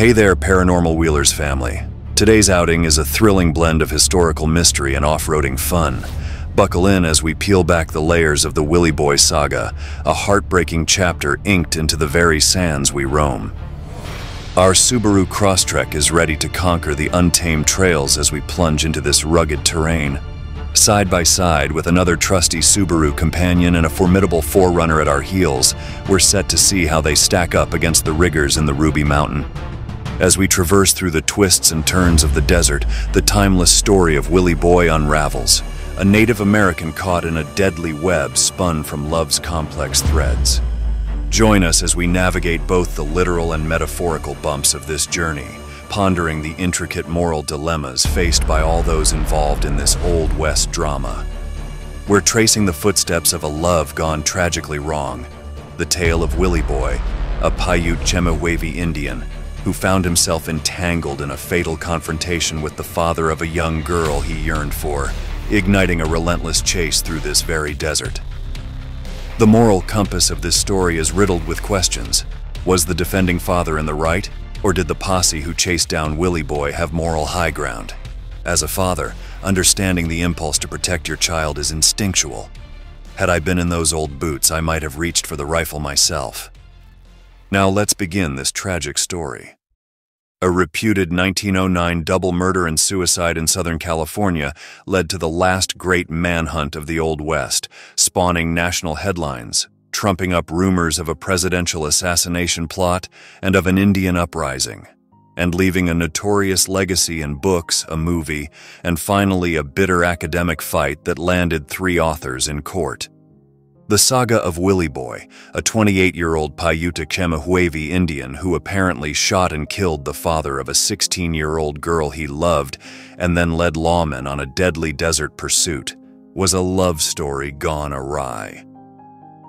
Hey there, Paranormal Wheelers family. Today's outing is a thrilling blend of historical mystery and off-roading fun. Buckle in as we peel back the layers of the Willie Boy saga, a heartbreaking chapter inked into the very sands we roam. Our Subaru Crosstrek is ready to conquer the untamed trails as we plunge into this rugged terrain. Side by side with another trusty Subaru companion and a formidable forerunner at our heels, we're set to see how they stack up against the riggers in the Ruby Mountain. As we traverse through the twists and turns of the desert, the timeless story of Willie Boy unravels, a Native American caught in a deadly web spun from love's complex threads. Join us as we navigate both the literal and metaphorical bumps of this journey, pondering the intricate moral dilemmas faced by all those involved in this Old West drama. We're tracing the footsteps of a love gone tragically wrong, the tale of Willie Boy, a Paiute-Chemehuevi Indian, who found himself entangled in a fatal confrontation with the father of a young girl he yearned for, igniting a relentless chase through this very desert. The moral compass of this story is riddled with questions. Was the defending father in the right, or did the posse who chased down Willie Boy have moral high ground? As a father, understanding the impulse to protect your child is instinctual. Had I been in those old boots, I might have reached for the rifle myself. Now let's begin this tragic story. A reputed 1909 double murder and suicide in Southern California led to the last great manhunt of the Old West, spawning national headlines, trumping up rumors of a presidential assassination plot and of an Indian uprising, and leaving a notorious legacy in books, a movie, and finally a bitter academic fight that landed 3 authors in court. The saga of Willie Boy, a 28-year-old Paiute-Chemehuevi Indian who apparently shot and killed the father of a 16-year-old girl he loved and then led lawmen on a deadly desert pursuit, was a love story gone awry.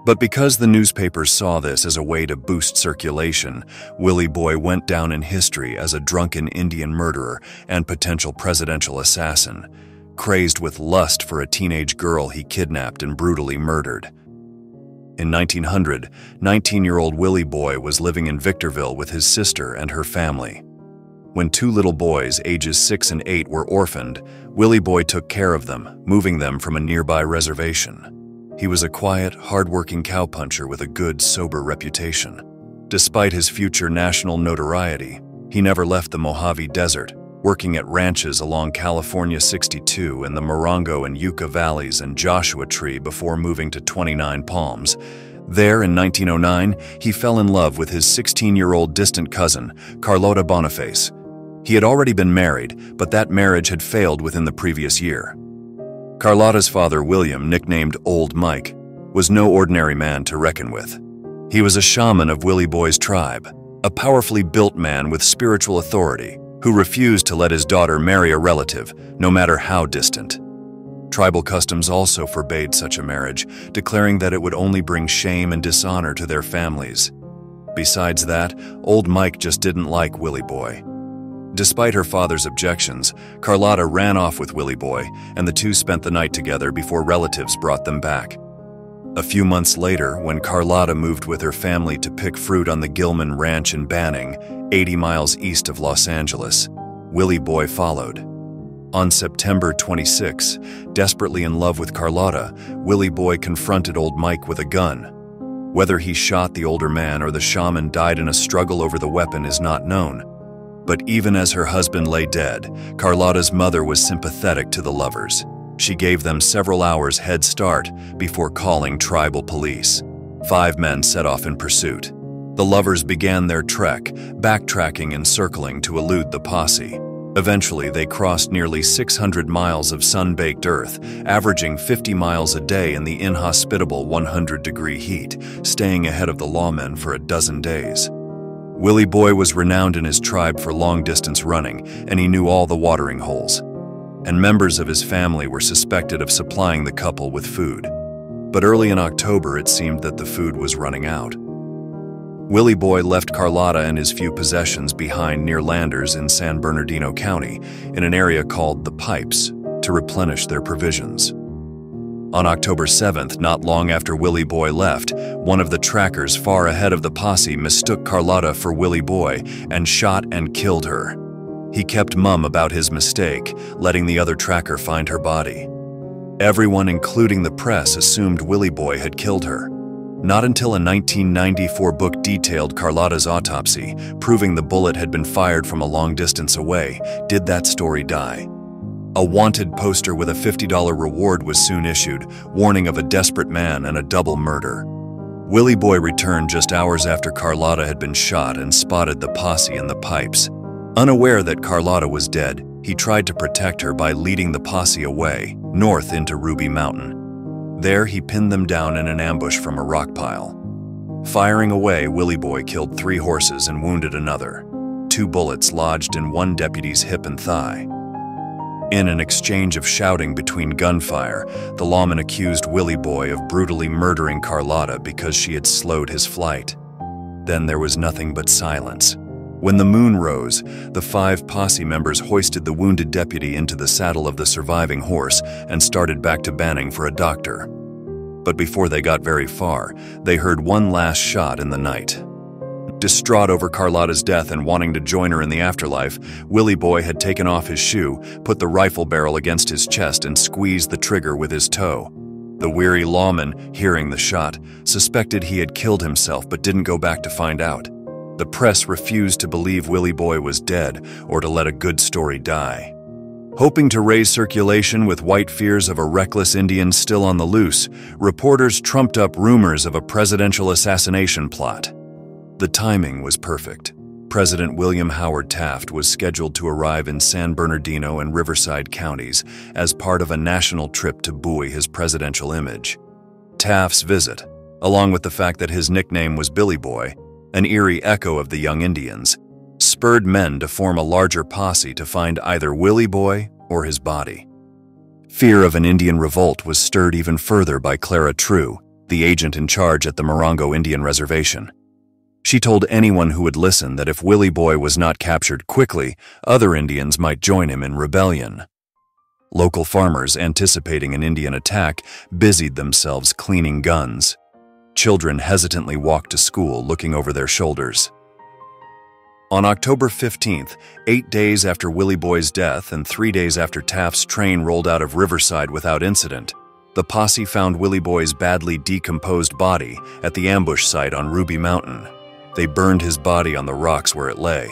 But because the newspapers saw this as a way to boost circulation, Willie Boy went down in history as a drunken Indian murderer and potential presidential assassin, crazed with lust for a teenage girl he kidnapped and brutally murdered. In 1900, 19-year-old Willie Boy was living in Victorville with his sister and her family. When 2 little boys, ages 6 and 8, were orphaned, Willie Boy took care of them, moving them from a nearby reservation. He was a quiet, hard-working cowpuncher with a good, sober reputation. Despite his future national notoriety, he never left the Mojave Desert, working at ranches along California 62 in the Morongo and Yucca Valleys and Joshua Tree before moving to 29 Palms. There, in 1909, he fell in love with his 16-year-old distant cousin, Carlota Boniface. He had already been married, but that marriage had failed within the previous year. Carlota's father, William, nicknamed Old Mike, was no ordinary man to reckon with. He was a shaman of Willie Boy's tribe, a powerfully built man with spiritual authority, who refused to let his daughter marry a relative, no matter how distant. Tribal customs also forbade such a marriage, declaring that it would only bring shame and dishonor to their families. Besides that, Old Mike just didn't like Willie Boy. Despite her father's objections, Carlota ran off with Willie Boy, and the two spent the night together before relatives brought them back. A few months later, when Carlota moved with her family to pick fruit on the Gilman Ranch in Banning, 80 miles east of Los Angeles, Willie Boy followed. On September 26, desperately in love with Carlota, Willie Boy confronted Old Mike with a gun. Whether he shot the older man or the shaman died in a struggle over the weapon is not known. But even as her husband lay dead, Carlota's mother was sympathetic to the lovers. She gave them several hours head start before calling tribal police. 5 men set off in pursuit. The lovers began their trek, backtracking and circling to elude the posse. Eventually, they crossed nearly 600 miles of sun-baked earth, averaging 50 miles a day in the inhospitable 100-degree heat, staying ahead of the lawmen for a dozen days. Willie Boy was renowned in his tribe for long-distance running, and he knew all the watering holes. And members of his family were suspected of supplying the couple with food. But early in October, it seemed that the food was running out. Willie Boy left Carlota and his few possessions behind near Landers in San Bernardino County, in an area called the Pipes, to replenish their provisions. On October 7th, not long after Willie Boy left, one of the trackers far ahead of the posse mistook Carlota for Willie Boy and shot and killed her. He kept mum about his mistake, letting the other tracker find her body. Everyone, including the press, assumed Willie Boy had killed her. Not until a 1994 book detailed Carlota's autopsy, proving the bullet had been fired from a long distance away, did that story die. A wanted poster with a $50 reward was soon issued, warning of a desperate man and a double murder. Willie Boy returned just hours after Carlota had been shot and spotted the posse in the pipes. Unaware that Carlota was dead, he tried to protect her by leading the posse away, north into Ruby Mountain. There, he pinned them down in an ambush from a rock pile. Firing away, Willie Boy killed 3 horses and wounded another. 2 bullets lodged in one deputy's hip and thigh. In an exchange of shouting between gunfire, the lawman accused Willie Boy of brutally murdering Carlota because she had slowed his flight. Then there was nothing but silence. When the moon rose, the 5 posse members hoisted the wounded deputy into the saddle of the surviving horse and started back to Banning for a doctor. But before they got very far, they heard one last shot in the night. Distraught over Carlota's death and wanting to join her in the afterlife, Willie Boy had taken off his shoe, put the rifle barrel against his chest, and squeezed the trigger with his toe. The weary lawman, hearing the shot, suspected he had killed himself but didn't go back to find out. The press refused to believe Willie Boy was dead or to let a good story die. Hoping to raise circulation with white fears of a reckless Indian still on the loose, reporters trumped up rumors of a presidential assassination plot. The timing was perfect. President William Howard Taft was scheduled to arrive in San Bernardino and Riverside counties as part of a national trip to buoy his presidential image. Taft's visit, along with the fact that his nickname was Billy Boy, an eerie echo of the young Indians, spurred men to form a larger posse to find either Willie Boy or his body. Fear of an Indian revolt was stirred even further by Clara True, the agent in charge at the Morongo Indian Reservation. She told anyone who would listen that if Willie Boy was not captured quickly, other Indians might join him in rebellion. Local farmers, anticipating an Indian attack, busied themselves cleaning guns. Children hesitantly walked to school looking over their shoulders. On October 15th, 8 days after Willie Boy's death and 3 days after Taft's train rolled out of Riverside without incident, the posse found Willie Boy's badly decomposed body at the ambush site on Ruby Mountain. They burned his body on the rocks where it lay.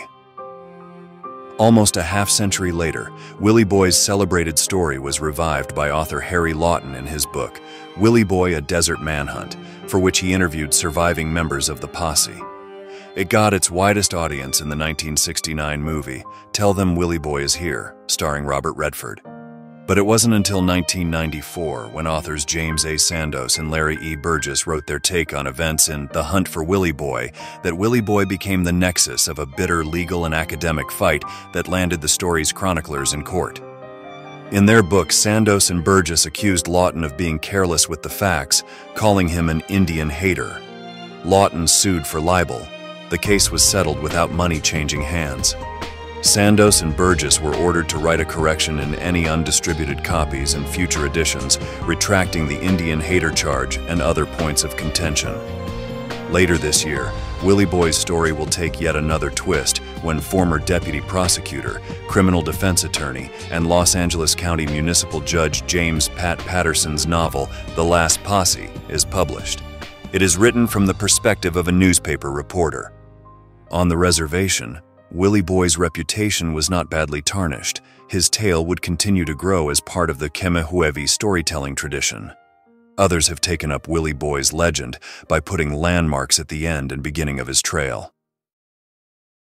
Almost a half-century later, Willie Boy's celebrated story was revived by author Harry Lawton in his book, Willie Boy, A Desert Manhunt, for which he interviewed surviving members of the posse. It got its widest audience in the 1969 movie, Tell Them Willie Boy Is Here, starring Robert Redford. But it wasn't until 1994, when authors James A. Sandos and Larry E. Burgess wrote their take on events in The Hunt for Willie Boy, that Willie Boy became the nexus of a bitter legal and academic fight that landed the story's chroniclers in court. In their book, Sandos and Burgess accused Lawton of being careless with the facts, calling him an Indian hater. Lawton sued for libel. The case was settled without money changing hands. Sandos and Burgess were ordered to write a correction in any undistributed copies in future editions, retracting the Indian hater charge and other points of contention. Later this year, Willie Boy's story will take yet another twist when former deputy prosecutor, criminal defense attorney, and Los Angeles County Municipal Judge James Pat Patterson's novel, The Last Posse, is published. It is written from the perspective of a newspaper reporter. On the reservation, Willie Boy's reputation was not badly tarnished. His tale would continue to grow as part of the Chemehuevi storytelling tradition. Others have taken up Willie Boy's legend by putting landmarks at the end and beginning of his trail.